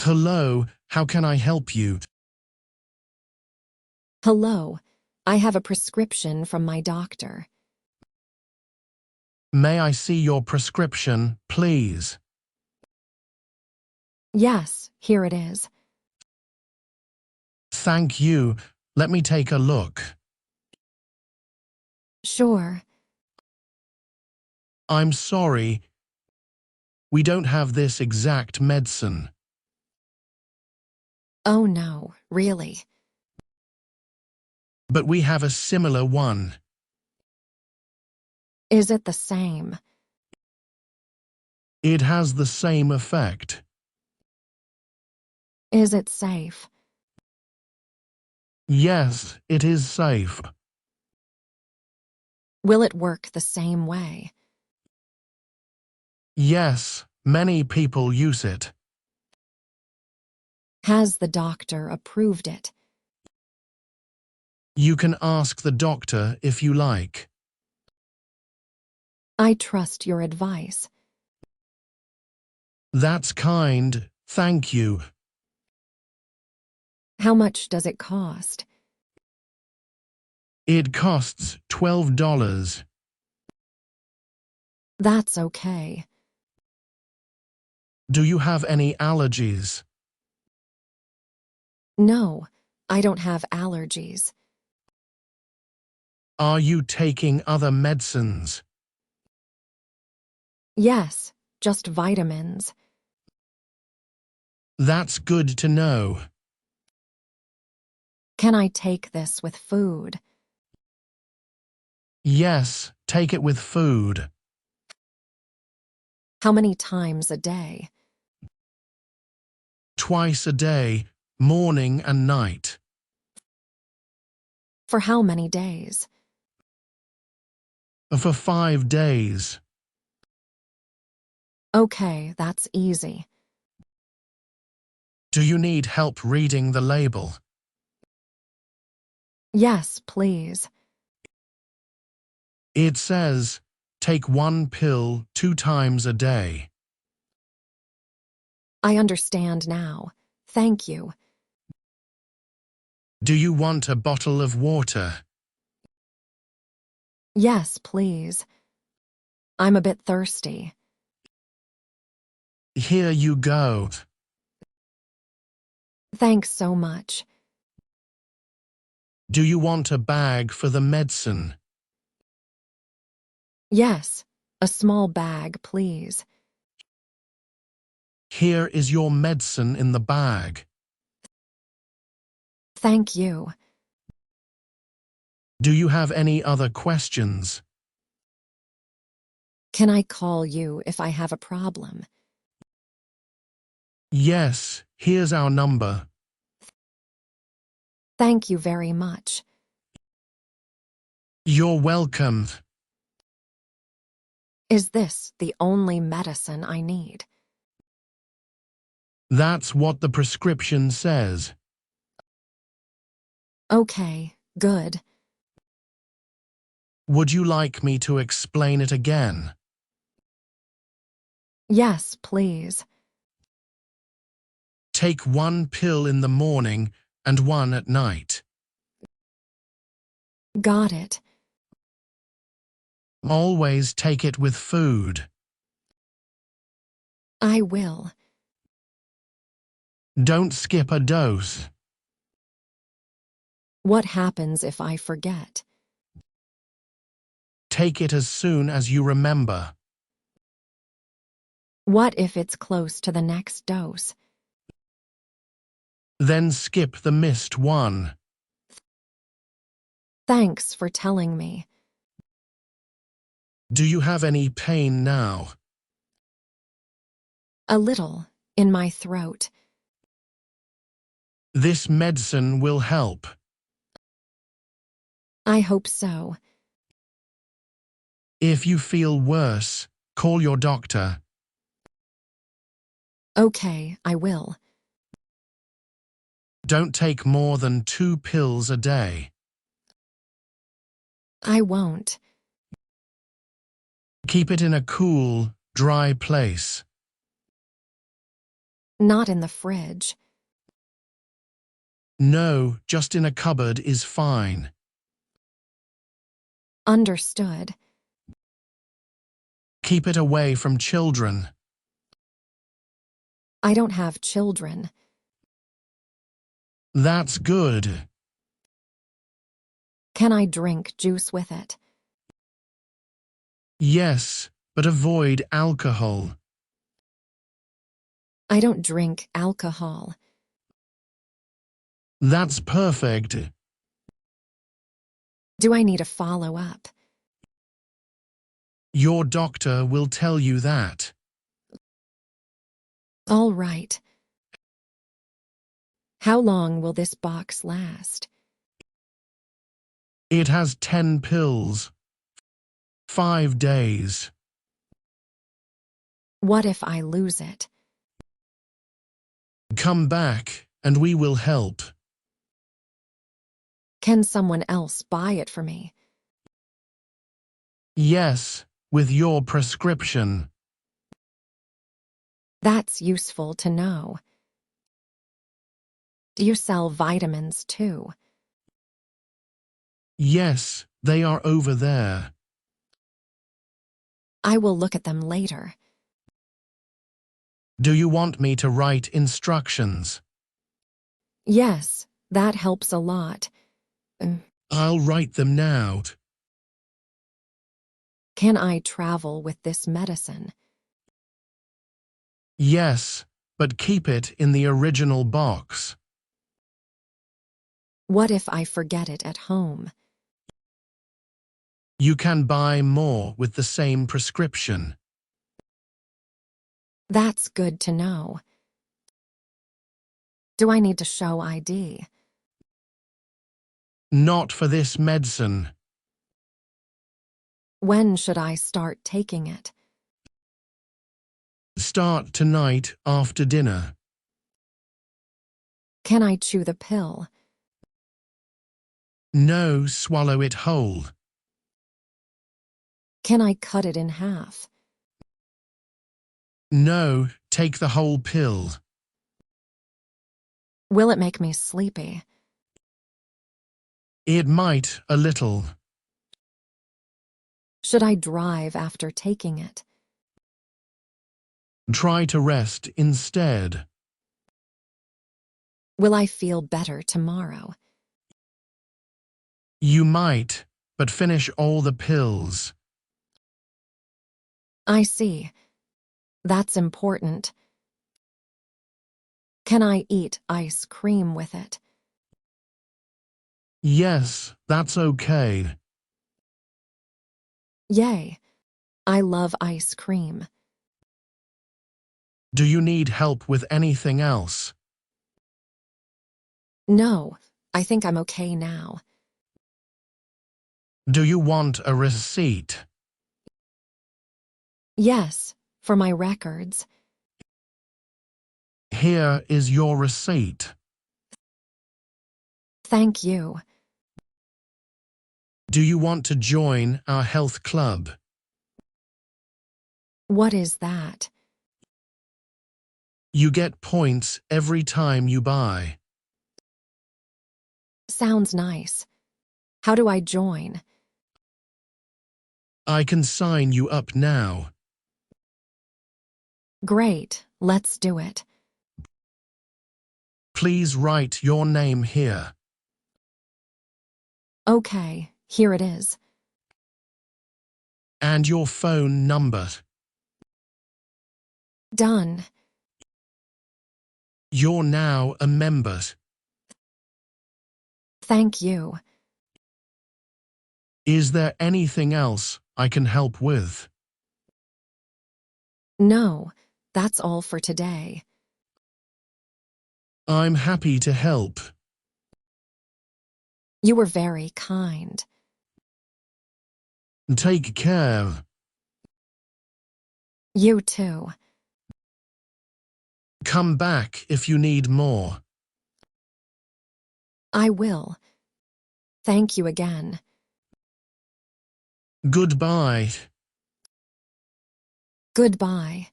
Hello, how can I help you? Hello, I have a prescription from my doctor. May I see your prescription, please? Yes, here it is. Thank you. Let me take a look. Sure. I'm sorry. We don't have this exact medicine. Oh no, really? But we have a similar one. Is it the same? It has the same effect. Is it safe? Yes, it is safe. Will it work the same way? Yes, many people use it. Has the doctor approved it? You can ask the doctor if you like. I trust your advice. That's kind, thank you. How much does it cost? It costs $12. That's okay. Do you have any allergies? No, I don't have allergies. Are you taking other medicines? Yes, just vitamins. That's good to know. Can I take this with food? Yes, take it with food. How many times a day? Twice a day, morning and night. For how many days? For 5 days. Okay, that's easy. Do you need help reading the label? Yes, please. It says, take 1 pill 2 times a day. I understand now. Thank you. Do you want a bottle of water? Yes, please. I'm a bit thirsty. Here you go. Thanks so much. Do you want a bag for the medicine? Yes, a small bag, please. Here is your medicine in the bag. Thank you. Do you have any other questions? Can I call you if I have a problem? Yes, here's our number. Thank you very much. You're welcome. Is this the only medicine I need? That's what the prescription says. Okay, good. Would you like me to explain it again? Yes, please. Take 1 pill in the morning and 1 at night. Got it. Always take it with food. I will. Don't skip a dose. What happens if I forget? Take it as soon as you remember. What if it's close to the next dose? Then skip the missed one. Thanks for telling me. Do you have any pain now? A little, in my throat. This medicine will help. I hope so. If you feel worse, call your doctor. Okay, I will. Don't take more than 2 pills a day. I won't. Keep it in a cool, dry place. Not in the fridge. No, just in a cupboard is fine. Understood. Keep it away from children. I don't have children. That's good. Can I drink juice with it? Yes, but avoid alcohol. I don't drink alcohol. That's perfect. Do I need a follow-up? Your doctor will tell you that. All right. How long will this box last? It has 10 pills. 5 days. What if I lose it? Come back, and we will help. Can someone else buy it for me? Yes, with your prescription. That's useful to know. Do you sell vitamins too? Yes, they are over there. I will look at them later. Do you want me to write instructions? Yes, that helps a lot. I'll write them now. Can I travel with this medicine? Yes, but keep it in the original box. What if I forget it at home? You can buy more with the same prescription. That's good to know. Do I need to show ID? Not for this medicine. When should I start taking it? Start tonight after dinner. Can I chew the pill? No, swallow it whole. Can I cut it in half? No, take the whole pill. Will it make me sleepy? It might a little. Should I drive after taking it? Try to rest instead. Will I feel better tomorrow? You might, but finish all the pills. I see. That's important. Can I eat ice cream with it? Yes, that's okay. Yay. I love ice cream. Do you need help with anything else? No, I think I'm okay now. Do you want a receipt? Yes, for my records. Here is your receipt. Thank you. Do you want to join our health club? What is that? You get points every time you buy. Sounds nice. How do I join? I can sign you up now. Great, let's do it. Please write your name here. Okay, here it is. And your phone number. Done. You're now a member. Thank you. Is there anything else I can help with? No, that's all for today. I'm happy to help. You were very kind. Take care. You too. Come back if you need more. I will. Thank you again. Goodbye. Goodbye.